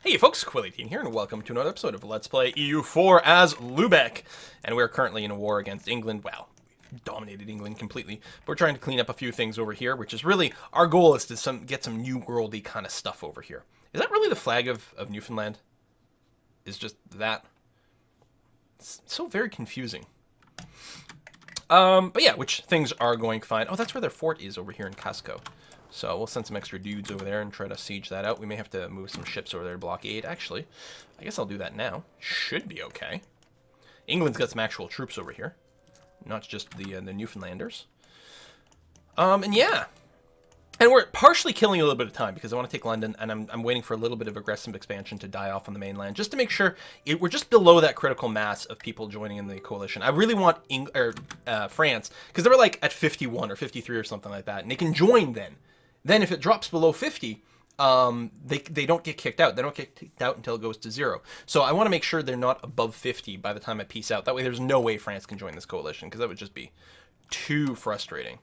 Hey folks, Quilly18 here, and welcome to another episode of Let's Play EU4 as Lübeck. And we're currently in a war against England. Well, we've dominated England completely, but we're trying to clean up a few things over here, which is really, our goal is to get some New Worldy kind of stuff over here. Is that really the flag of Newfoundland? Is just that? It's so very confusing. But yeah, which things are going fine. Oh, that's where their fort is over here in Casco. So we'll send some extra dudes over there and try to siege that out. We may have to move some ships over there to blockade. Actually, I guess I'll do that now. Should be okay. England's got some actual troops over here, not just the Newfoundlanders. And yeah. And we're partially killing a little bit of time because I want to take London, and I'm waiting for a little bit of aggressive expansion to die off on the mainland, just to make sure we're just below that critical mass of people joining in the coalition. I really want France, because they were like at 51 or 53 or something like that, and they can join then. Then if it drops below 50, they don't get kicked out. They don't get kicked out until it goes to 0. So I want to make sure they're not above 50 by the time I peace out. That way there's no way France can join this coalition, because that would just be too frustrating.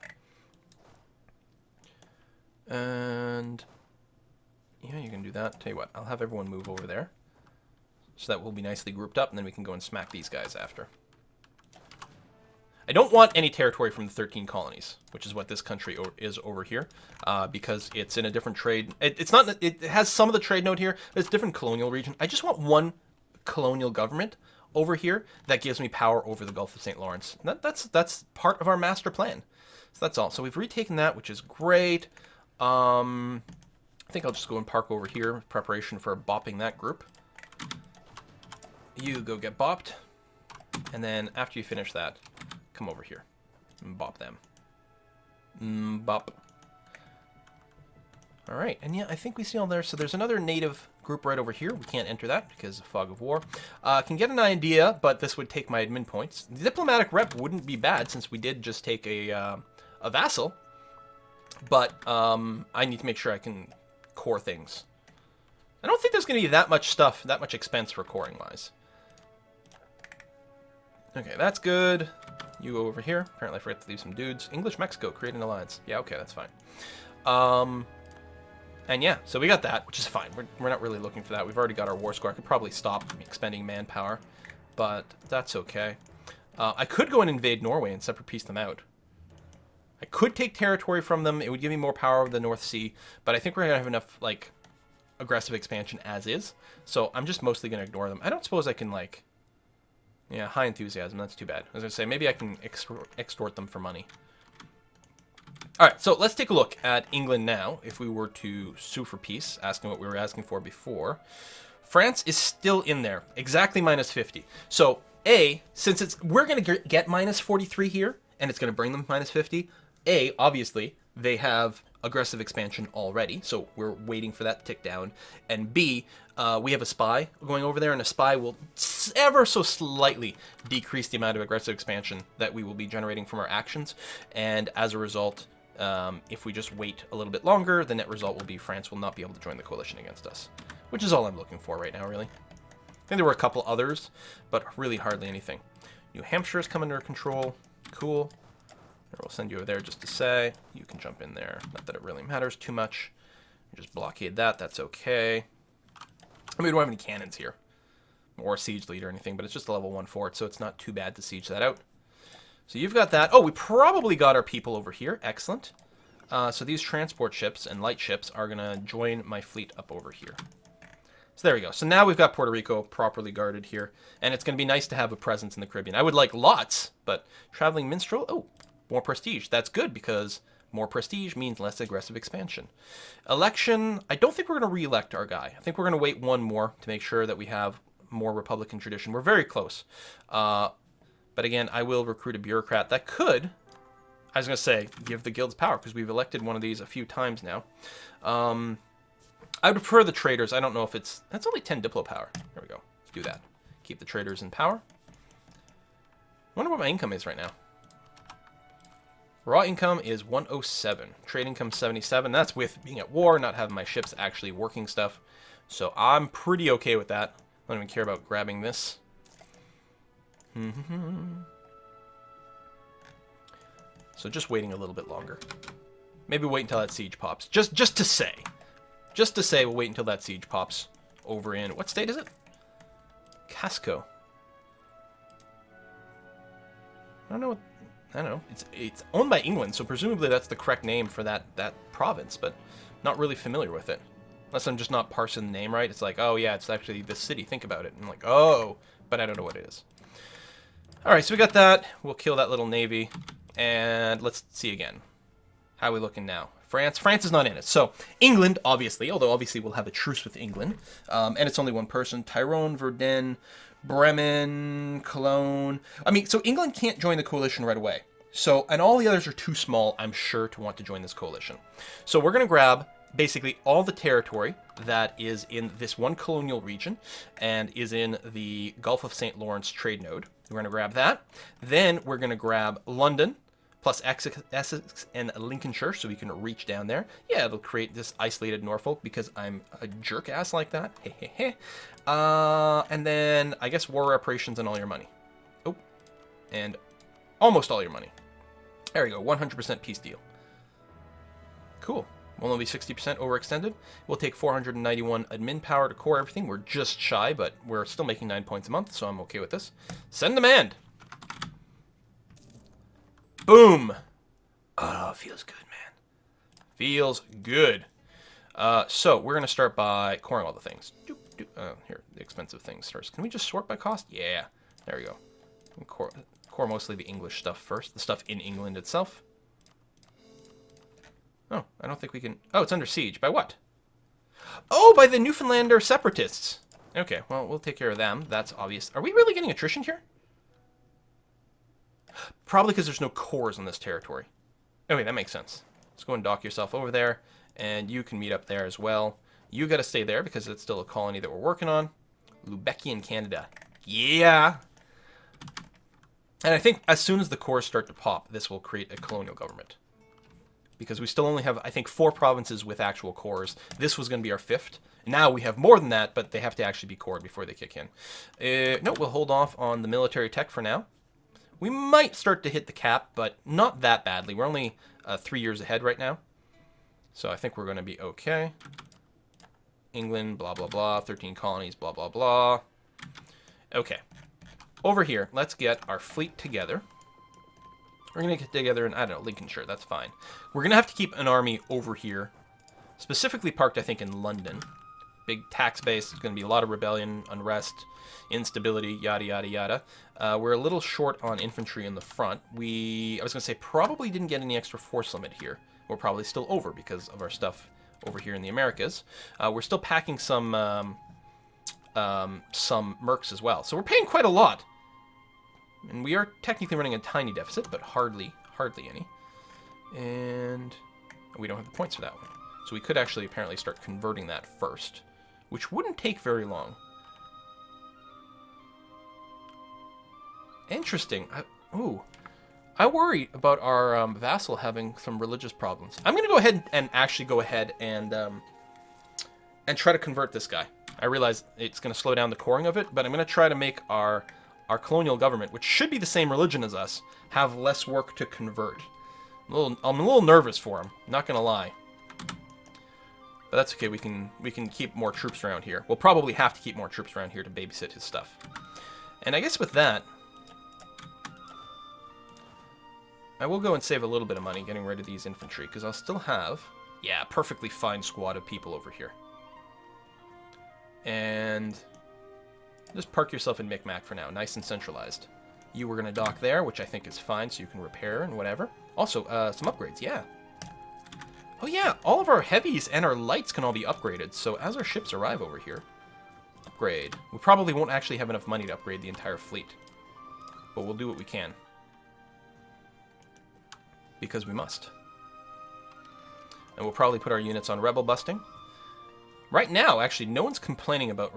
And yeah, you can do that. Tell you what, I'll have everyone move over there, so that we'll be nicely grouped up, and then we can go and smack these guys after. I don't want any territory from the 13 colonies, which is what this country is over here, because it's in a different trade. It's not. It has some of the trade node here, but it's a different colonial region. I just want one colonial government over here that gives me power over the Gulf of St. Lawrence. That's part of our master plan. So that's all. So we've retaken that, which is great. I think I'll just go and park over here, preparation for bopping that group. You go get bopped, and then after you finish that, come over here and bop them. Bop. All right, and yeah, I think we see all there. So there's another native group right over here. We can't enter that because of fog of war. Can get an idea, but this would take my admin points. The diplomatic rep wouldn't be bad since we did just take a vassal, but I need to make sure I can core things. I don't think there's going to be that much stuff, that much expense for coring wise. Okay, that's good. You go over here. Apparently I forgot to leave some dudes. English Mexico, create an alliance. Yeah, okay, that's fine. And yeah, so we got that, which is fine. We're not really looking for that. We've already got our war score. I could probably stop expending manpower, but that's okay. I could go and invade Norway and separate piece them out. I could take territory from them. It would give me more power over the North Sea, but I think we're going to have enough, like, aggressive expansion as is. So I'm just mostly going to ignore them. I don't suppose I can, like... Yeah, high enthusiasm. That's too bad. I was going to say, maybe I can extort them for money. Alright, so let's take a look at England now. If we were to sue for peace, asking what we were asking for before. France is still in there. Exactly minus 50. So, since we're going to get minus 43 here, and it's going to bring them minus 50, obviously, they have aggressive expansion already, so we're waiting for that to tick down. And B, we have a spy going over there, and a spy will ever so slightly decrease the amount of aggressive expansion that we will be generating from our actions. And as a result, if we just wait a little bit longer, the net result will be France will not be able to join the coalition against us, which is all I'm looking for right now, really. I think there were a couple others, but really hardly anything. New Hampshire is coming under control. Cool. We'll send you over there just to say you can jump in there. Not that it really matters too much. You just blockade that. That's okay. I mean, we don't have any cannons here or a siege leader or anything, but it's just a level 1 fort, so it's not too bad to siege that out. So you've got that. Oh, we probably got our people over here. Excellent. So these transport ships and light ships are going to join my fleet up over here. So there we go. So now we've got Puerto Rico properly guarded here, and it's going to be nice to have a presence in the Caribbean. I would like lots, but traveling minstrel, oh, more prestige. That's good because more prestige means less aggressive expansion. Election, I don't think we're going to re-elect our guy. I think we're going to wait one more to make sure that we have more Republican tradition. We're very close. But again, I will recruit a bureaucrat that could, I was going to say, give the guilds power because we've elected one of these a few times now. I would prefer the traders. I don't know if it's... That's only 10 Diplo power. There we go. Let's do that. Keep the traders in power. I wonder what my income is right now. Raw income is 107. Trade income 77. That's with being at war, not having my ships actually working stuff. So I'm pretty okay with that. I don't even care about grabbing this. So just waiting a little bit longer. Maybe wait until that siege pops. Just to say. Just to say we'll wait until that siege pops over in... What state is it? Casco. I don't know. I don't know. It's owned by England, so presumably that's the correct name for that province, but not really familiar with it. Unless I'm just not parsing the name right. It's like, oh yeah, it's actually this city. Think about it. And I'm like, oh, but I don't know what it is. All right, so we got that. We'll kill that little navy. And let's see again. How are we looking now? France is not in it. So England, obviously, although obviously we'll have a truce with England. And it's only one person. Tyrone, Verdun, Bremen, Cologne. I mean, so England can't join the coalition right away. So, and all the others are too small, I'm sure, to want to join this coalition. So we're going to grab basically all the territory that is in this one colonial region and is in the Gulf of St. Lawrence trade node. We're going to grab that. Then we're going to grab London, plus Essex and Lincolnshire, so we can reach down there. Yeah, it'll create this isolated Norfolk because I'm a jerk ass like that. And then I guess war reparations and all your money. Oh, and almost all your money. There we go, 100% peace deal. Cool. We'll only be 60% overextended. We'll take 491 admin power to core everything. We're just shy, but we're still making 9 points a month, so I'm okay with this. Send demand. Boom. Oh, feels good, man. Feels good. So we're going to start by coring all the things. Here, the expensive things first. Can we just sort by cost? Yeah. There we go. Core mostly the English stuff first. The stuff in England itself. Oh, I don't think we can... Oh, it's under siege. By what? Oh, by the Newfoundlander separatists. Okay, well, we'll take care of them. That's obvious. Are we really getting attrition here? Probably because there's no cores on this territory. Okay, that makes sense. Let's go and dock yourself over there, and you can meet up there as well. You got to stay there because it's still a colony that we're working on. Lübeckian Canada. Yeah! And I think as soon as the cores start to pop, this will create a colonial government. Because we still only have, I think, 4 provinces with actual cores. This was going to be our 5th. Now we have more than that, but they have to actually be cored before they kick in. No, we'll hold off on the military tech for now. We might start to hit the cap, but not that badly. We're only 3 years ahead right now. So I think we're going to be okay. England, blah, blah, blah. 13 colonies, blah, blah, blah. Okay. Over here, let's get our fleet together. We're going to get together in, I don't know, Lincolnshire. That's fine. We're going to have to keep an army over here. Specifically parked, I think, in London. Big tax base. There's going to be a lot of rebellion, unrest, instability, yada, yada, yada. We're a little short on infantry in the front. I was going to say, probably didn't get any extra force limit here. We're probably still over because of our stuff over here in the Americas. We're still packing some mercs as well. So we're paying quite a lot. And we are technically running a tiny deficit, but hardly any. And we don't have the points for that one. So we could actually apparently start converting that first, which wouldn't take very long. Interesting. I worry about our vassal having some religious problems. I'm going to go ahead and actually go ahead and try to convert this guy. I realize it's going to slow down the coring of it, but I'm going to try to make our colonial government, which should be the same religion as us, have less work to convert. I'm a little nervous for him, not gonna lie. But that's okay, we can keep more troops around here. We'll probably have to keep more troops around here to babysit his stuff. And I guess with that, I will go and save a little bit of money getting rid of these infantry, because I'll still have, yeah, a perfectly fine squad of people over here. And just park yourself in Micmac for now, nice and centralized. You were going to dock there, which I think is fine, so you can repair and whatever. Also, some upgrades, yeah. Oh yeah, all of our heavies and our lights can all be upgraded, so as our ships arrive over here, upgrade. We probably won't actually have enough money to upgrade the entire fleet, but we'll do what we can. Because we must. And we'll probably put our units on rebel busting. Right now, actually, no one's complaining about...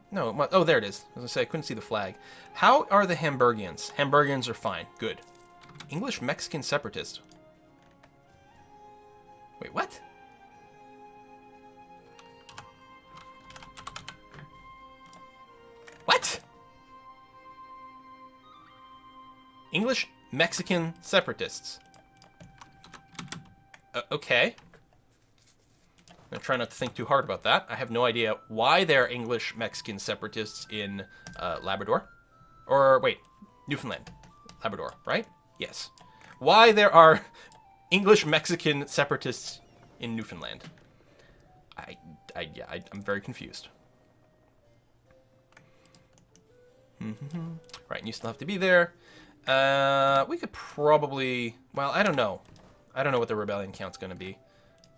No, oh, there it is. I was going to say, I couldn't see the flag. How are the Hamburgians? Hamburgians are fine. Good. English-Mexican separatists. Wait, what? What? English-Mexican separatists. Okay. I'm trying not to think too hard about that. I have no idea why there are English-Mexican separatists in Labrador. Or, wait, Newfoundland. Labrador, right? Yes. Why there are English-Mexican separatists in Newfoundland. I'm very confused. Right, and you still have to be there. We could probably... Well, I don't know. I don't know what the rebellion count's going to be.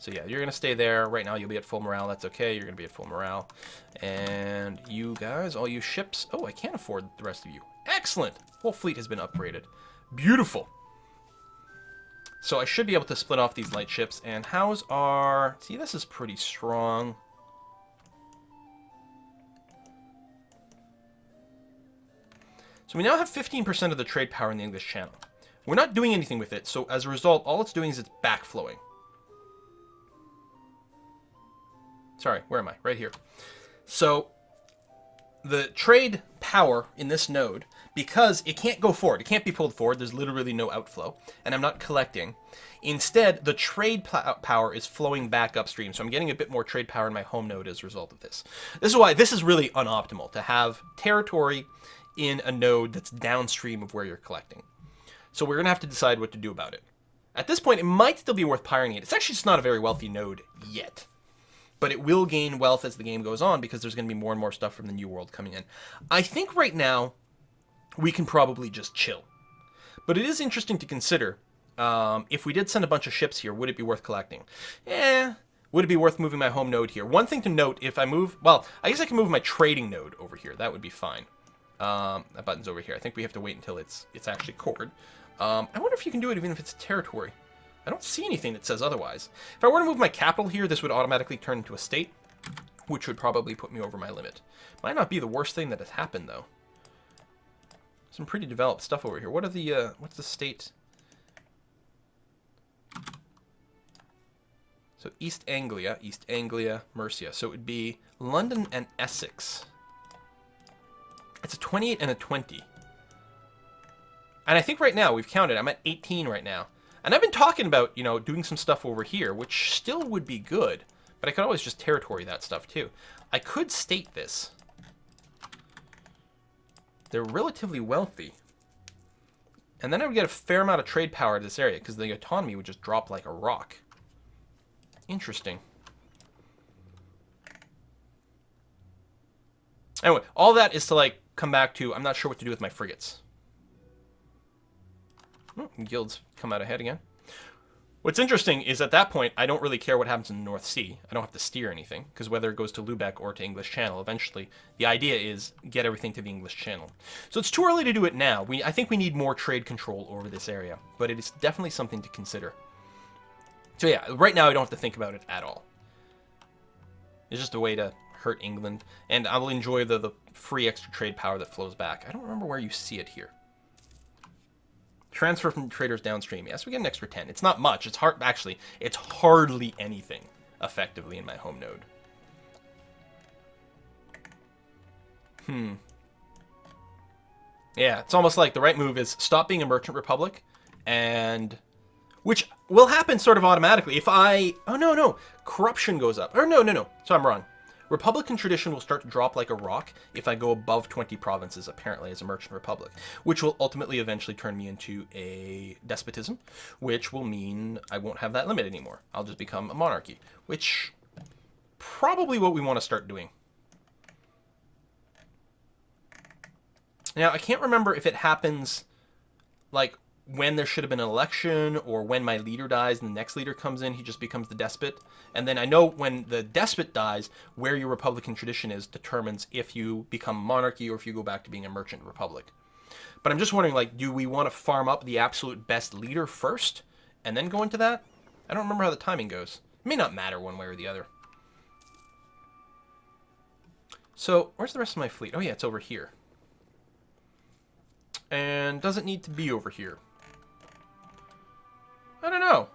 So yeah, you're going to stay there. Right now you'll be at full morale. That's okay. You're going to be at full morale. And you guys, all you ships... Oh, I can't afford the rest of you. Excellent! Whole fleet has been upgraded. Beautiful! So I should be able to split off these light ships. And how's our... See, this is pretty strong. So we now have 15% of the trade power in the English Channel. We're not doing anything with it, so as a result, all it's doing is it's backflowing. Sorry, where am I? Right here. So the trade power in this node, because it can't go forward, it can't be pulled forward, there's literally no outflow, and I'm not collecting. Instead, the trade power is flowing back upstream, so I'm getting a bit more trade power in my home node as a result of this. This is why this is really unoptimal, to have territory in a node that's downstream of where you're collecting. So we're going to have to decide what to do about it. At this point, it might still be worth pirating it. It's actually just not a very wealthy node yet. But it will gain wealth as the game goes on because there's going to be more and more stuff from the New World coming in. I think right now, we can probably just chill. But it is interesting to consider, if we did send a bunch of ships here, would it be worth collecting? Would it be worth moving my home node here? One thing to note, if I move... Well, I guess I can move my trading node over here. That would be fine. That button's over here. I think we have to wait until it's actually cored. I wonder if you can do it even if it's a territory. I don't see anything that says otherwise. If I were to move my capital here, this would automatically turn into a state, which would probably put me over my limit. Might not be the worst thing that has happened, though. Some pretty developed stuff over here. What are the, what's the state? So East Anglia, Mercia. So it would be London and Essex. It's a 28 and a 20. And I think right now, we've counted, I'm at 18 right now. And I've been talking about, you know, doing some stuff over here, which still would be good. But I could always just territory that stuff, too. I could state this. They're relatively wealthy. And then I would get a fair amount of trade power to this area, because the autonomy would just drop like a rock. Interesting. Anyway, all that is to, like, come back to, I'm not sure what to do with my frigates. Guilds come out ahead again. What's interesting is at that point, I don't really care what happens in the North Sea. I don't have to steer anything, because whether it goes to Lübeck or to English Channel, eventually, the idea is get everything to the English Channel. So it's too early to do it now. I think we need more trade control over this area, but it is definitely something to consider. So yeah, right now I don't have to think about it at all. It's just a way to hurt England, and I will enjoy the free extra trade power that flows back. I don't remember where you see it here. Transfer from traders downstream. Yes, we get an extra 10. It's not much. It's actually, it's hardly anything, effectively, in my home node. Yeah, it's almost like the right move is stop being a merchant republic, and... Which will happen sort of automatically if I... Oh, no. Corruption goes up. Or no. So I'm wrong. Republican tradition will start to drop like a rock if I go above 20 provinces, apparently, as a merchant republic, which will ultimately eventually turn me into a despotism, which will mean I won't have that limit anymore. I'll just become a monarchy, which probably what we want to start doing. Now, I can't remember if it happens, like, when there should have been an election, or when my leader dies and the next leader comes in, he just becomes the despot. And then I know when the despot dies, where your republican tradition is determines if you become a monarchy or if you go back to being a merchant republic. But I'm just wondering, like, do we want to farm up the absolute best leader first and then go into that? I don't remember how the timing goes. It may not matter one way or the other. So, where's the rest of my fleet? Oh yeah, it's over here. And does it need to be over here? I don't know.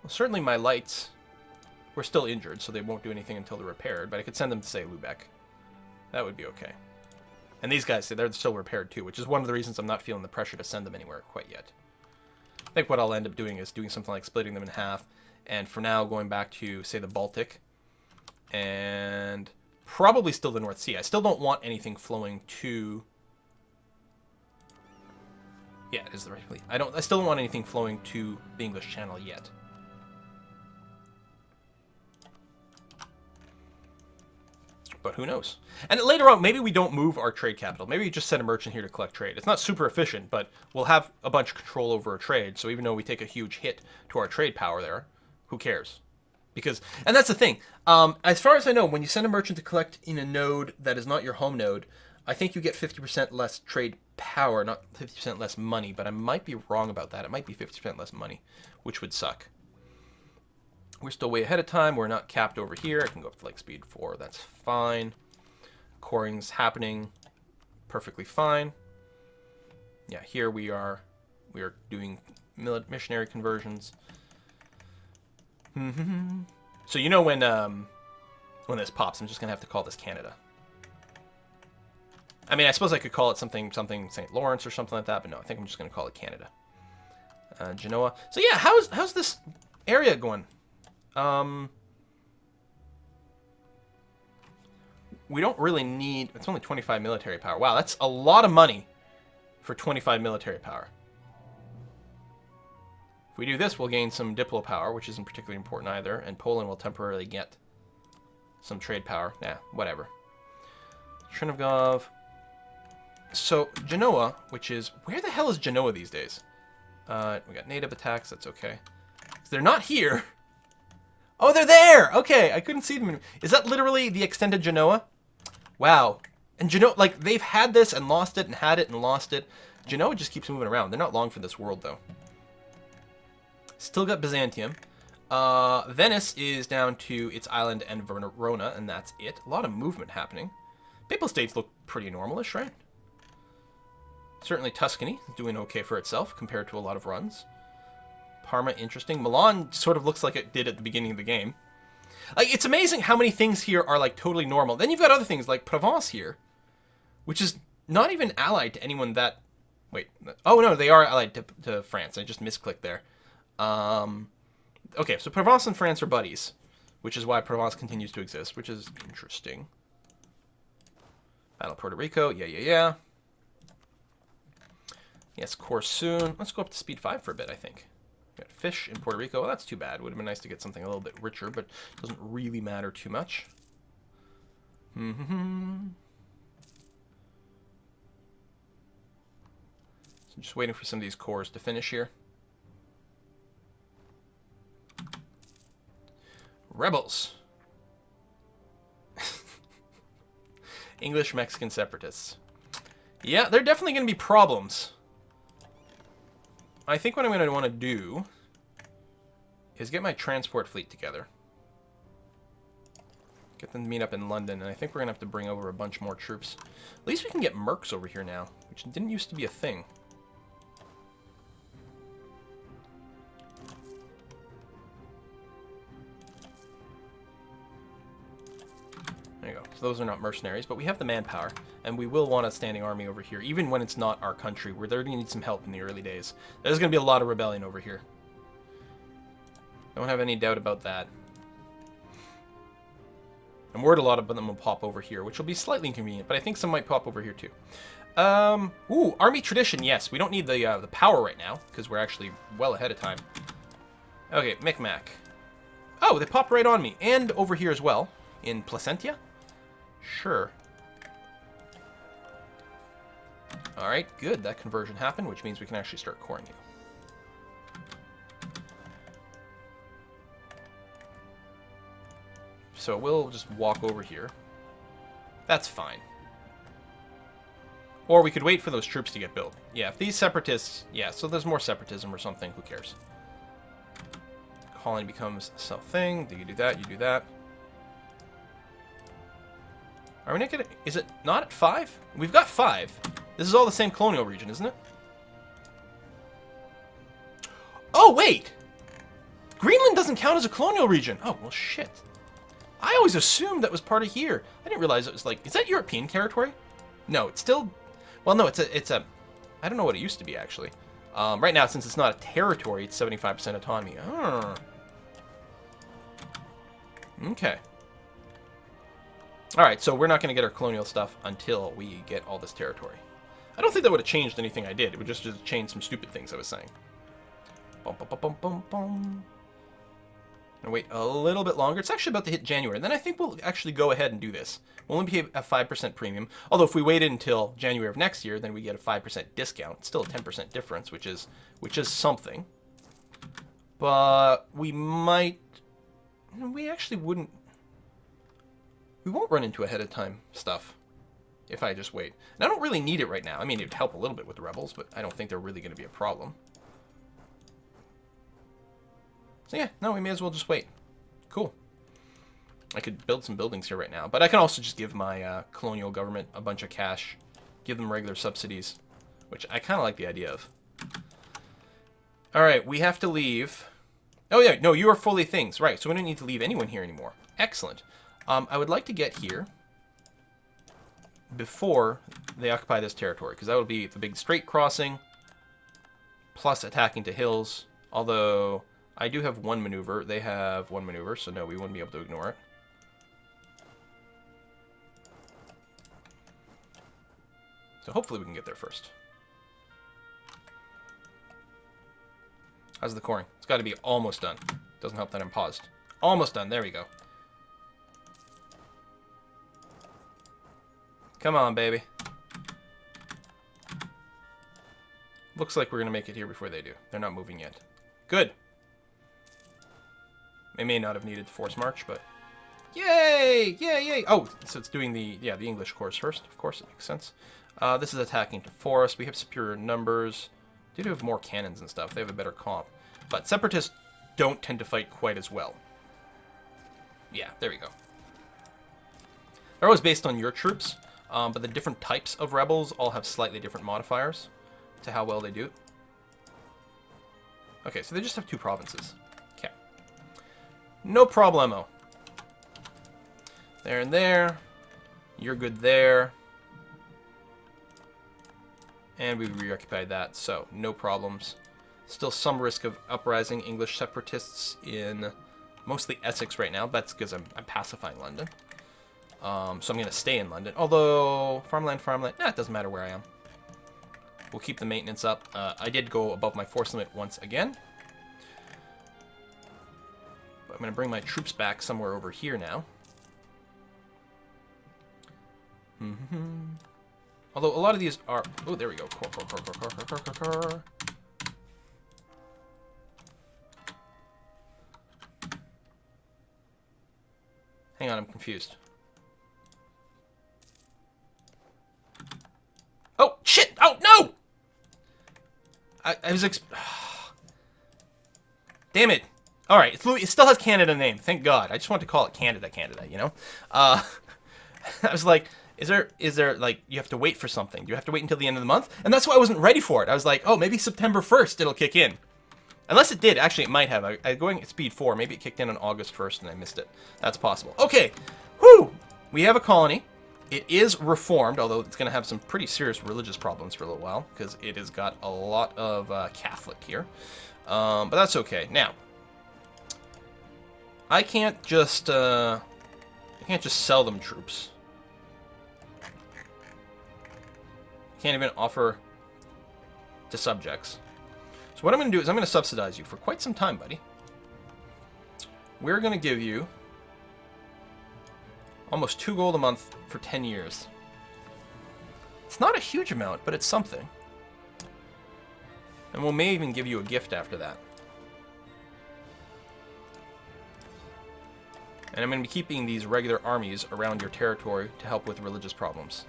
Well, certainly my lights were still injured, so they won't do anything until they're repaired, but I could send them to, say, Lübeck. That would be okay. And these guys, they're still repaired too, which is one of the reasons I'm not feeling the pressure to send them anywhere quite yet. I think what I'll end up doing is doing something like splitting them in half, and for now going back to, say, the Baltic, and probably still the North Sea. I still don't want anything flowing to... Yeah, it is the right fleet. I still don't want anything flowing to the English Channel yet. But who knows? And later on, maybe we don't move our trade capital. Maybe we just send a merchant here to collect trade. It's not super efficient, but we'll have a bunch of control over our trade. So even though we take a huge hit to our trade power there, who cares? Because, and that's the thing. As far as I know, when you send a merchant to collect in a node that is not your home node, I think you get 50% less trade power, not 50% less money, but I might be wrong about that. It might be 50% less money, which would suck. We're still way ahead of time. We're not capped over here. I can go up to like speed 4. That's fine. Coring's happening perfectly fine. Yeah, here we are doing missionary conversions. So you know when this pops, I'm just gonna have to call this Canada. I mean, I suppose I could call it something St. Lawrence or something like that, but no, I think I'm just gonna call it Canada. Genoa. So yeah, how's this area going? We don't really need... It's only 25 military power. Wow, that's a lot of money for 25 military power. If we do this, we'll gain some diplo power, which isn't particularly important either, and Poland will temporarily get some trade power. Nah, whatever. Trinov. So, Genoa, which is... Where the hell is Genoa these days? We got native attacks, that's okay. So they're not here. Oh, they're there! Okay, I couldn't see them. Is that literally the extended Genoa? Wow. And Genoa, like, they've had this and lost it and had it and lost it. Genoa just keeps moving around. They're not long for this world, though. Still got Byzantium. Venice is down to its island and Verona, and that's it. A lot of movement happening. Papal States look pretty normalish, right? Certainly Tuscany is doing okay for itself compared to a lot of runs. Parma, interesting. Milan sort of looks like it did at the beginning of the game. Like, it's amazing how many things here are, like, totally normal. Then you've got other things, like Provence here, which is not even allied to anyone that... Wait. Oh, no, they are allied to France. I just misclicked there. Okay, so Provence and France are buddies, which is why Provence continues to exist, which is interesting. Battle of Puerto Rico. Yeah. Yes, course soon. Let's go up to speed 5 for a bit, I think. Got fish in Puerto Rico. Well, that's too bad. Would have been nice to get something a little bit richer, but doesn't really matter too much. So just waiting for some of these cores to finish here. Rebels. English-Mexican separatists. Yeah, they're definitely going to be problems. I think what I'm going to want to do is get my transport fleet together. Get them to meet up in London, and I think we're going to have to bring over a bunch more troops. At least we can get mercs over here now, which didn't used to be a thing. There you go. So those are not mercenaries, but we have the manpower, and we will want a standing army over here, even when it's not our country. They're going to need some help in the early days. There's going to be a lot of rebellion over here. Don't have any doubt about that. I'm worried a lot of them will pop over here, which will be slightly inconvenient, but I think some might pop over here too. Ooh, army tradition, yes. We don't need the power right now, because we're actually well ahead of time. Okay, Micmac. Oh, they popped right on me, and over here as well, in Placentia. Sure. Alright, good. That conversion happened, which means we can actually start coring you. So we'll just walk over here. That's fine. Or we could wait for those troops to get built. Yeah, if these separatists... Yeah, so there's more separatism or something. Who cares? Colony becomes a self-thing. You do that, you do that. Are we not gonna... Is it not at 5? We've got 5. This is all the same colonial region, isn't it? Oh, wait! Greenland doesn't count as a colonial region. Oh, well, shit. I always assumed that was part of here. I didn't realize it was like... Is that European territory? No, it's still... Well, no, it's a... I don't know what it used to be, actually. Right now, since it's not a territory, it's 75% autonomy. Oh. Okay. Alright, so we're not going to get our colonial stuff until we get all this territory. I don't think that would have changed anything I did. It would just change some stupid things I was saying. Bum, bum, bum, bum, bum, bum. And wait a little bit longer. It's actually about to hit January. And then I think we'll actually go ahead and do this. We'll only pay a 5% premium. Although if we waited until January of next year, then we get a 5% discount. It's still a 10% difference, which is something. But we might... We actually wouldn't... We won't run into ahead of time stuff if I just wait. And I don't really need it right now. I mean, it would help a little bit with the rebels, but I don't think they're really going to be a problem. So yeah, no, we may as well just wait. Cool. I could build some buildings here right now, but I can also just give my colonial government a bunch of cash, give them regular subsidies, which I kind of like the idea of. All right, we have to leave. Oh yeah, no, you are fully things, right? So we don't need to leave anyone here anymore. Excellent. I would like to get here before they occupy this territory, because that would be the big strait crossing, plus attacking to hills. Although I do have one maneuver. They have one maneuver, so no, we wouldn't be able to ignore it. So hopefully we can get there first. How's the coring? It's got to be almost done. Doesn't help that I'm paused. Almost done. There we go. Come on, baby. Looks like we're going to make it here before they do. They're not moving yet. Good. They may not have needed force march, but... Yay! Yay, yay! Oh, so it's doing the English course first. Of course, it makes sense. This is attacking to forest. We have superior numbers. They do have more cannons and stuff. They have a better comp. But separatists don't tend to fight quite as well. Yeah, there we go. They're always based on your troops. But the different types of rebels all have slightly different modifiers to how well they do. Okay, so they just have 2 provinces. Okay. No problemo. There and there. You're good there. And we reoccupied that, so no problems. Still some risk of uprising English separatists in mostly Essex right now. That's because I'm pacifying London. So I'm going to stay in London. Although, farmland, it doesn't matter where I am. We'll keep the maintenance up. I did go above my force limit once again. But I'm going to bring my troops back somewhere over here now. Although a lot of these are... Oh, there we go. Hang on, I'm confused. Oh, shit! Oh, no! I was Damn it. Alright, it still has Canada name, thank God. I just want to call it Canada, you know? I was like, is there, like, you have to wait for something? Do you have to wait until the end of the month? And that's why I wasn't ready for it. I was like, oh, maybe September 1st it'll kick in. Unless it did. Actually, it might have. I'm going at speed 4. Maybe it kicked in on August 1st and I missed it. That's possible. Okay. Whew! We have a colony. It is reformed, although it's going to have some pretty serious religious problems for a little while, because it has got a lot of Catholic here. But that's okay. Now, I can't just sell them troops. Can't even offer to subjects. So what I'm going to do is I'm going to subsidize you for quite some time, buddy. We're going to give you almost 2 gold a month for 10 years. It's not a huge amount, but it's something. And we may even give you a gift after that. And I'm going to be keeping these regular armies around your territory to help with religious problems.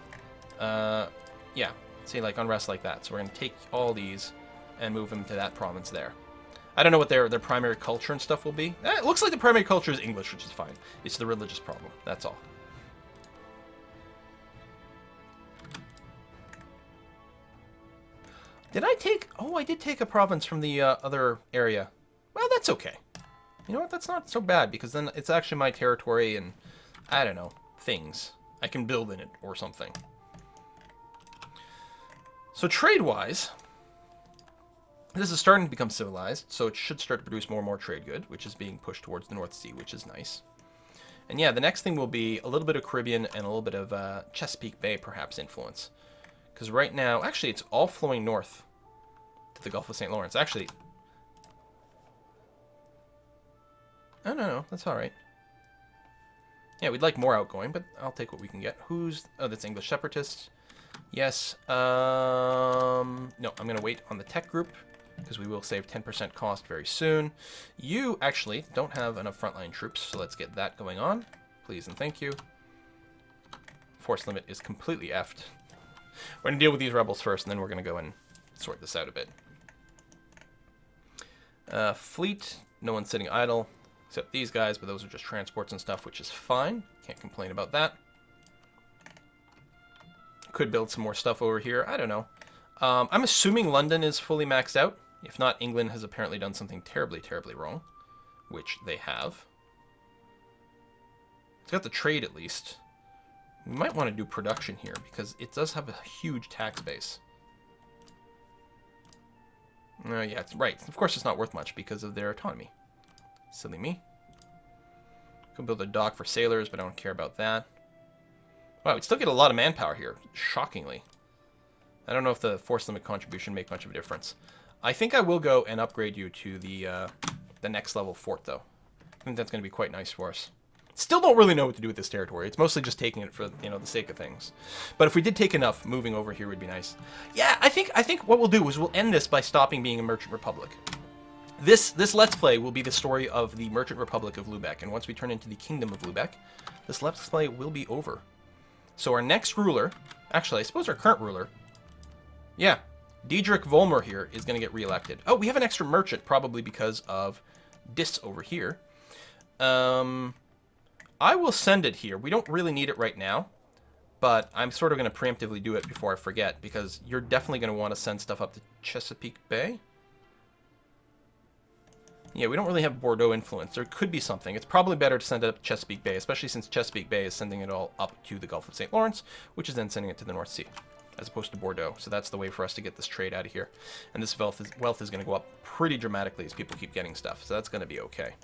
Yeah, say like unrest like that. So we're going to take all these and move them to that province there. I don't know what their primary culture and stuff will be. It looks like the primary culture is English, which is fine. It's the religious problem. That's all. Did I take... Oh, I did take a province from the other area. Well, that's okay. You know what? That's not so bad, because then it's actually my territory and, I don't know, things. I can build in it or something. So trade-wise, This is starting to become civilized, so it should start to produce more and more trade good, which is being pushed towards the North Sea, which is nice. And yeah, the next thing will be a little bit of Caribbean and a little bit of Chesapeake Bay, perhaps, influence. Because right now, actually, it's all flowing north to the Gulf of St. Lawrence. Actually, oh, no, that's all right. Yeah, we'd like more outgoing, but I'll take what we can get. Who's... Oh, that's English separatists. Yes. No, I'm going to wait on the tech group, because we will save 10% cost very soon. You actually don't have enough frontline troops, so let's get that going on. Please and thank you. Force limit is completely effed. We're going to deal with these rebels first, and then we're going to go and sort this out a bit. Fleet, no one's sitting idle, except these guys, but those are just transports and stuff, which is fine. Can't complain about that. Could build some more stuff over here. I don't know. I'm assuming London is fully maxed out. If not, England has apparently done something terribly, terribly wrong, which they have. It's got the trade, at least. We might want to do production here, because it does have a huge tax base. Yeah, it's right. Of course it's not worth much because of their autonomy. Silly me. Could build a dock for sailors, but I don't care about that. Wow, we'd still get a lot of manpower here, shockingly. I don't know if the force limit contribution make much of a difference. I think I will go and upgrade you to the next level fort, though. I think that's going to be quite nice for us. Still don't really know what to do with this territory. It's mostly just taking it for, you know, the sake of things. But if we did take enough, moving over here would be nice. Yeah, I think what we'll do is we'll end this by stopping being a merchant republic. This Let's Play will be the story of the Merchant Republic of Lübeck, and once we turn into the Kingdom of Lübeck, this Let's Play will be over. So our next ruler, actually, I suppose our current ruler, yeah, Diedrich Volmer here is going to get reelected. Oh, we have an extra merchant, probably because of Dis over here. I will send it here. We don't really need it right now, but I'm sort of going to preemptively do it before I forget, because you're definitely going to want to send stuff up to Chesapeake Bay. Yeah, we don't really have Bordeaux influence. There could be something. It's probably better to send it up to Chesapeake Bay, especially since Chesapeake Bay is sending it all up to the Gulf of St. Lawrence, which is then sending it to the North Sea, as opposed to Bordeaux. So that's the way for us to get this trade out of here. And this wealth is going to go up pretty dramatically as people keep getting stuff, so that's going to be okay.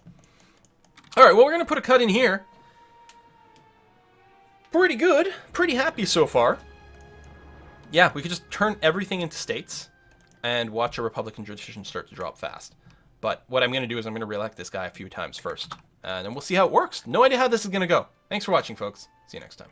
All right, well, we're going to put a cut in here. Pretty good. Pretty happy so far. Yeah, we could just turn everything into states and watch a Republican tradition start to drop fast. But what I'm going to do is I'm going to re-elect this guy a few times first. And then we'll see how it works. No idea how this is going to go. Thanks for watching, folks. See you next time.